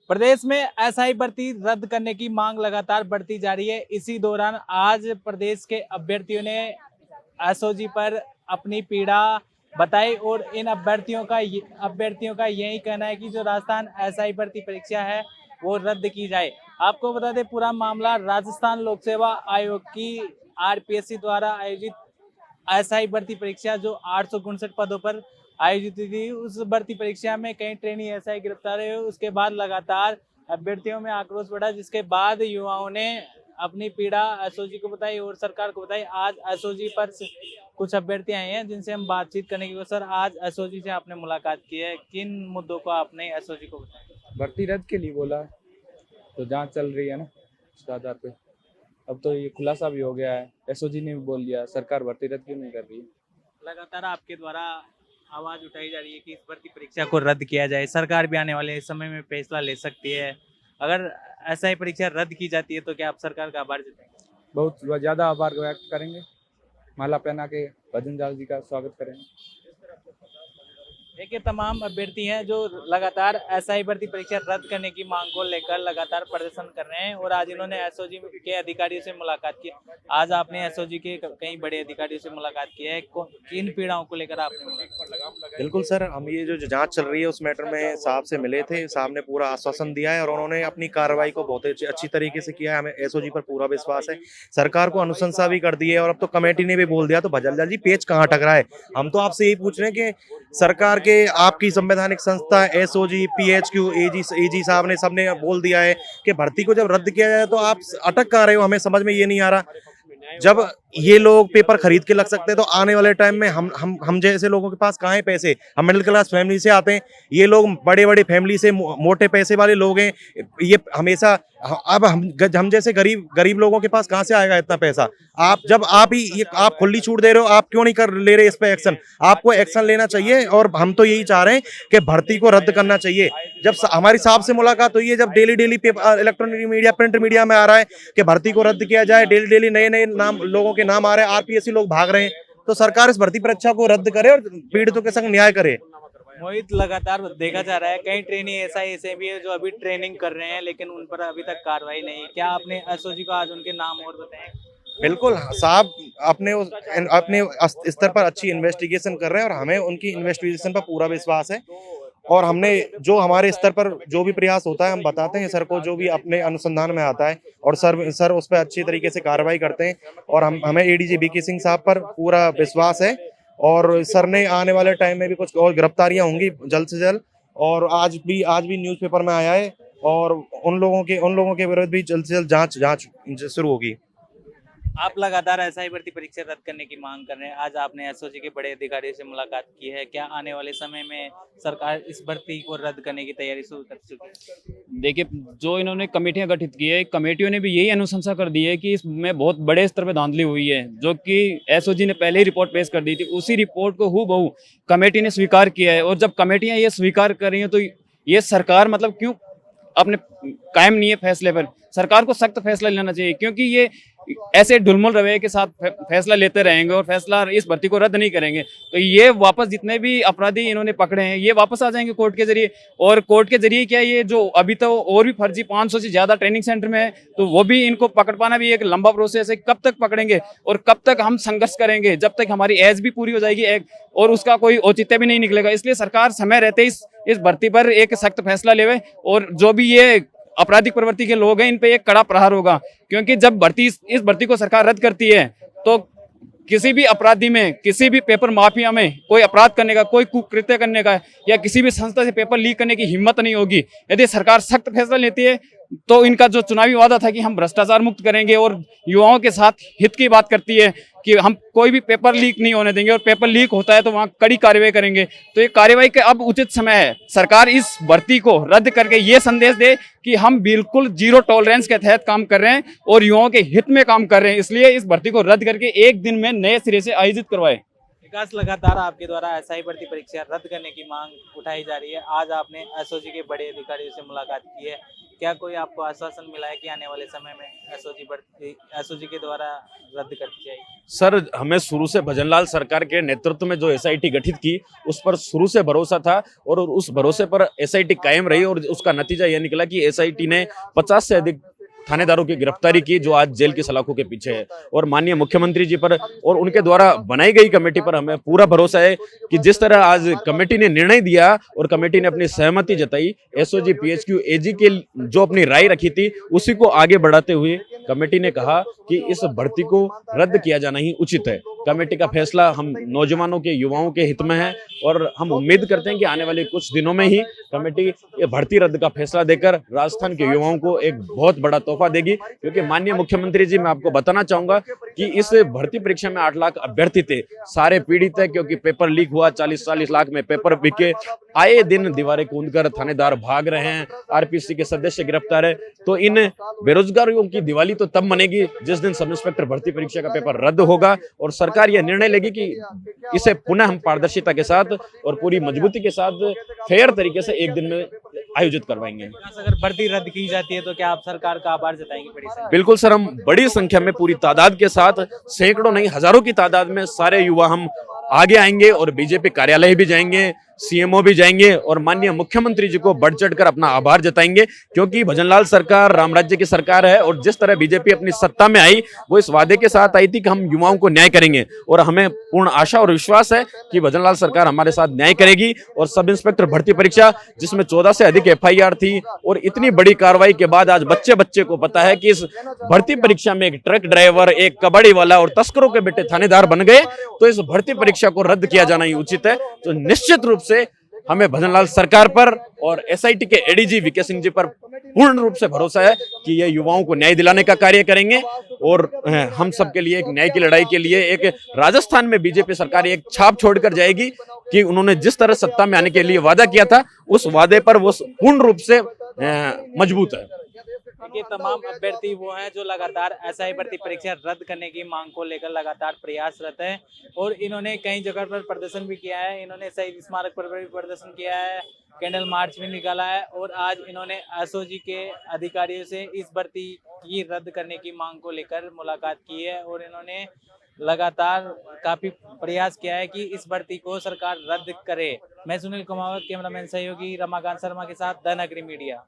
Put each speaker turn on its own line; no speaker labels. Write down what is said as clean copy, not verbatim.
प्रदेश में एसआई भर्ती रद्द करने की मांग लगातार बढ़ती जा रही है। इसी दौरान आज प्रदेश के अभ्यर्थियों ने एसओजी पर अपनी पीड़ा बताई और इन अभ्यर्थियों का यही कहना है कि जो राजस्थान एसआई भर्ती परीक्षा है वो रद्द की जाए। आपको बता दें, पूरा मामला राजस्थान लोक सेवा आयोग की आरपीएससी द्वारा आयोजित एसआई भर्ती परीक्षा जो 859 पदों पर आयोजित थी, उस भर्ती परीक्षा में कई ट्रेनी एसआई गिरफ्तार हुए। उसके बाद लगातार अभ्यर्थियों में आक्रोश बढ़ा, जिसके बाद युवाओं ने अपनी पीड़ा एसओजी को बताई और सरकार को बताई। आज एसओजी पर कुछ अभ्यर्थी आए हैं जिनसे हम बातचीत करने की। सर, आज एसओजी से आपने मुलाकात की है, किन मुद्दों को आपने एसओजी को बताया?
भर्ती रद्द के लिए बोला, तो जांच चल रही है ना उस आधार पे। अब तो ये खुलासा भी हो गया है, एसओजी ने भी बोल दिया, सरकार भर्ती रद्द क्यों नहीं कर रही है।
लगातार आपके द्वारा आवाज उठाई जा रही है कि इस भर्ती परीक्षा को रद्द किया जाए। सरकार भी आने वाले समय में फैसला ले सकती है। अगर एसआई परीक्षा रद्द की जाती है तो क्या आप सरकार का आभार जताएंगे?
बहुत ज़्यादा आभार व्यक्त करेंगे, माला पहना के भजन लाल जी का स्वागत करेंगे।
देखिए, तमाम अभ्यर्थी हैं जो लगातार एसआई भर्ती परीक्षा रद्द करने की मांग को लेकर लगातार प्रदर्शन कर रहे हैं और आज इन्होंने एसओजी के अधिकारियों से मुलाकात की। आज आपने एसओजी के कई बड़े अधिकारियों से मुलाकात की है, किन पीड़ाओं को लेकर आपने मुलाकात?
बिल्कुल सर, हम ये जो जांच चल रही है उस मैटर में साहब से मिले थे। साहब ने पूरा आश्वासन दिया है और उन्होंने अपनी कार्रवाई को बहुत अच्छी तरीके से किया है। हमें एसओजी पर पूरा विश्वास है। सरकार को अनुशंसा भी कर दी है और अब तो कमेटी ने भी बोल दिया। तो भजनलाल जी, पेच कहाँ टकरा है? हम तो आपसे यही पूछ रहे हैं कि सरकार के आपकी संवैधानिक संस्था एसओजी, पीएचक्यू, एजी साहब ने सबने सबने बोल दिया है कि भर्ती को जब रद्द किया जाए तो आप अटक कहाँ रहे हो? हमें समझ में ये नहीं आ रहा। जब ये लोग पेपर खरीद के लग सकते हैं तो आने वाले टाइम में हम जैसे लोगों के पास कहाँ है पैसे? हम मिडिल क्लास फैमिली से आते हैं, ये लोग बड़े बड़े फैमिली से मोटे पैसे वाले लोग हैं। ये हमेशा अब हम जैसे गरीब लोगों के पास कहाँ से आएगा इतना पैसा? आप खुली छूट दे रहे हो, आप क्यों नहीं कर ले रहे इस पे एक्शन? आपको एक्शन लेना चाहिए और हम तो यही चाह रहे हैं कि भर्ती को रद्द करना चाहिए। जब हमारी साहब से मुलाकात हुई है, जब daily paper, electronic media, print media में आ रहा है कि भर्ती को रद्द किया जाए, डेली नए नाम लोगों के नाम आ रहे हैं, आरपीएससी लोग भाग रहे हैं, तो सरकार इस भर्ती परीक्षा को रद्द करे और पीड़ितों के संग न्याय करे।
मोहित, लगातार देखा जा रहा है कई ट्रेनी ऐसे भी है जो अभी ट्रेनिंग कर रहे हैं लेकिन उन पर अभी तक कार्रवाई नहीं। क्या आपने एसओजी को आज उनके नाम और बताए?
बिल्कुल, साहब अपने स्तर पर अच्छी इन्वेस्टिगेशन कर रहे हैं और हमें उनकी इन्वेस्टिगेशन पर पूरा विश्वास है। और हमने जो हमारे स्तर पर जो भी प्रयास होता है हम बताते हैं सर को, जो भी अपने अनुसंधान में आता है, और सर उस पर अच्छी तरीके से कार्रवाई करते हैं। और हमें एडीजी बीके सिंह साहब पर पूरा विश्वास है और सर ने आने वाले टाइम में भी कुछ और गिरफ्तारियां होंगी जल्द से जल्द। और आज भी न्यूज़पेपर में आया है और उन लोगों के विरुद्ध भी जल्द से जल्द जांच शुरू होगी।
आप लगातार एसआई भर्ती परीक्षा रद्द करने की मांग कर रहे हैं। आज आपने एसओजी के बड़े अधिकारियों से मुलाकात की है। क्या आने वाले समय में सरकार इस भर्ती को रद्द करने की तैयारी शुरू कर चुकी है?
देखिए, जो इन्होंने कमेटियां गठित की है, कमेटियों ने भी यही अनुशंसा कर दी है कि इसमें बहुत बड़े स्तर पर धांधली हुई है, जो कि एसओजी ने पहले ही रिपोर्ट पेश कर दी थी। उसी रिपोर्ट को हूबहू कमेटी ने स्वीकार किया है और जब कमेटियां ये स्वीकार कर रही हैं तो ये सरकार मतलब क्यों अपने कायम नहीं है फैसले पर? सरकार को सख्त फैसला लेना चाहिए, क्योंकि ये ऐसे ढुलमुल रवैये के साथ फैसला लेते रहेंगे और फैसला इस भर्ती को रद्द नहीं करेंगे तो ये वापस जितने भी अपराधी इन्होंने पकड़े हैं ये वापस आ जाएंगे कोर्ट के जरिए। और कोर्ट के जरिए क्या, ये जो अभी तो और भी फर्जी 500 से ज्यादा ट्रेनिंग सेंटर में है, तो वो भी इनको पकड़ पाना भी एक लंबा प्रोसेस है। कब तक पकड़ेंगे और कब तक हम संघर्ष करेंगे? जब तक हमारी एज भी पूरी हो जाएगी और उसका कोई औचित्य भी नहीं निकलेगा। इसलिए सरकार समय रहते इस भर्ती पर एक सख्त फैसला लेवे और जो भी ये आपराधिक प्रवृत्ति के लोग हैं इन पे एक कड़ा प्रहार होगा, क्योंकि जब इस भर्ती को सरकार रद्द करती है तो किसी भी अपराधी में, किसी भी पेपर माफिया में कोई अपराध करने का, कोई कुकृत्य करने का या किसी भी संस्था से पेपर लीक करने की हिम्मत नहीं होगी। यदि सरकार सख्त फैसला लेती है तो इनका जो चुनावी वादा था कि हम भ्रष्टाचार मुक्त करेंगे और युवाओं के साथ हित की बात करती है कि हम कोई भी पेपर लीक नहीं होने देंगे और पेपर लीक होता है तो वहाँ कड़ी कार्रवाई करेंगे, तो ये कार्रवाई का अब उचित समय है। सरकार इस भर्ती को रद्द करके ये संदेश दे कि हम बिल्कुल जीरो टॉलरेंस के तहत काम कर रहे हैं और युवाओं के हित में काम कर रहे हैं, इसलिए इस भर्ती को रद्द करके एक दिन में नए सिरे से आयोजित करवाए।
विकास, लगातार आपके द्वारा एसआई भर्ती परीक्षा रद्द करने की मांग उठाई जा रही है। आज आपने एसओजी के बड़े अधिकारियों से मुलाकात की है। क्या कोई आपको आश्वासन मिला है कि आने वाले समय में एसओजी के द्वारा रद्द कर दी जाएगी?
सर, हमें शुरू से भजनलाल सरकार के नेतृत्व में जो एसआईटी गठित की उस पर शुरू से भरोसा था और उस भरोसे पर एसआईटी कायम रही और उसका नतीजा यह निकला कि एसआईटी ने 50 से अधिक थानेदारों की गिरफ्तारी की जो आज जेल की सलाखों के पीछे है। और माननीय मुख्यमंत्री जी पर और उनके द्वारा बनाई गई कमेटी पर हमें पूरा भरोसा है कि जिस तरह आज कमेटी ने निर्णय दिया और कमेटी ने अपनी सहमति जताई, एसओजी पीएचक्यू एजी के जो अपनी राय रखी थी उसी को आगे बढ़ाते हुए कमेटी ने कहा कि इस भर्ती को रद्द किया जाना ही उचित है। कमेटी का फैसला हम नौजवानों के, युवाओं के हित में है और हम उम्मीद करते हैं कि आने वाले कुछ दिनों में ही कमेटी ये भर्ती रद्द का फैसला देकर राजस्थान के युवाओं को एक बहुत बड़ा तोहफा देगी। क्योंकि माननीय मुख्यमंत्री जी, मैं आपको बताना चाहूंगा कि इस भर्ती परीक्षा में 8 लाख अभ्यर्थी थे, सारे पीड़ित है क्योंकि पेपर लीक हुआ, 40-40 लाख में पेपर बिके, आए दिन दीवारें कूदकर थानेदार भाग रहे हैं, आरपीसी के सदस्य गिरफ्तार है। तो इन बेरोजगारों की दिवाली तो तब मनेगी जिस दिन सब इंस्पेक्टर भर्ती परीक्षा का पेपर रद्द होगा और सरकार यह निर्णय लेगी कि इसे पुनः हम पारदर्शिता के साथ और पूरी मजबूती के साथ फेयर तरीके से एक दिन में आयोजित करवाएंगे।
अगर भर्ती रद्द की जाती है तो क्या आप सरकार का आभार जताएंगे? बड़ी संख्या
बिल्कुल सर, हम बड़ी संख्या में पूरी तादाद के साथ, सैकड़ों नहीं हजारों की तादाद में सारे युवा हम आगे आएंगे और बीजेपी कार्यालय भी जाएंगे, सीएमओ भी जाएंगे और माननीय मुख्यमंत्री जी को बढ़ चढ़कर अपना आभार जताएंगे। क्योंकि भजनलाल सरकार राम राज्य की सरकार है और जिस तरह बीजेपी अपनी सत्ता में आई वो इस वादे के साथ आई थी कि हम युवाओं को न्याय करेंगे और हमें पूर्ण आशा और विश्वास है कि भजनलाल सरकार हमारे साथ न्याय करेगी। और सब इंस्पेक्टर भर्ती परीक्षा जिसमें 14 से अधिक एफआईआर थी और इतनी बड़ी कार्रवाई के बाद आज बच्चे बच्चे को पता है कि इस भर्ती परीक्षा में एक ट्रक ड्राइवर, एक कबाड़ी वाला और तस्करों के बेटे थानेदार बन गए, तो इस भर्ती परीक्षा को रद्द किया जाना ही उचित है। तो निश्चित रूप से हमें भजनलाल सरकार पर और एसआईटी के एडीजी वीके सिंह जी पर पूर्ण रूप से भरोसा है कि ये युवाओं को न्याय दिलाने का कार्य करेंगे और हम सबके लिए एक न्याय की लड़ाई के लिए एक राजस्थान में बीजेपी सरकार एक छाप छोड़कर जाएगी कि उन्होंने जिस तरह सत्ता में आने के लिए वादा किया था उस वादे पर वो पूर्ण रूप से मजबूत है।
देखिए, तमाम अभ्यर्थी वो हैं जो लगातार एसआई भर्ती परीक्षा रद्द करने की मांग को लेकर लगातार प्रयासरत हैं और इन्होंने कई जगह पर प्रदर्शन भी किया है। इन्होंने शहीद स्मारक पर भी प्रदर्शन किया है, कैंडल मार्च भी निकाला है और आज इन्होंने एसओजी के अधिकारियों से इस भर्ती की रद्द करने की मांग को लेकर मुलाकात की है और इन्होंने लगातार काफी प्रयास किया है कि इस भर्ती को सरकार रद्द करे। मैं सुनील कुमावत, कैमरामैन सहयोगी रमाकांत शर्मा के साथ द नगरी मीडिया।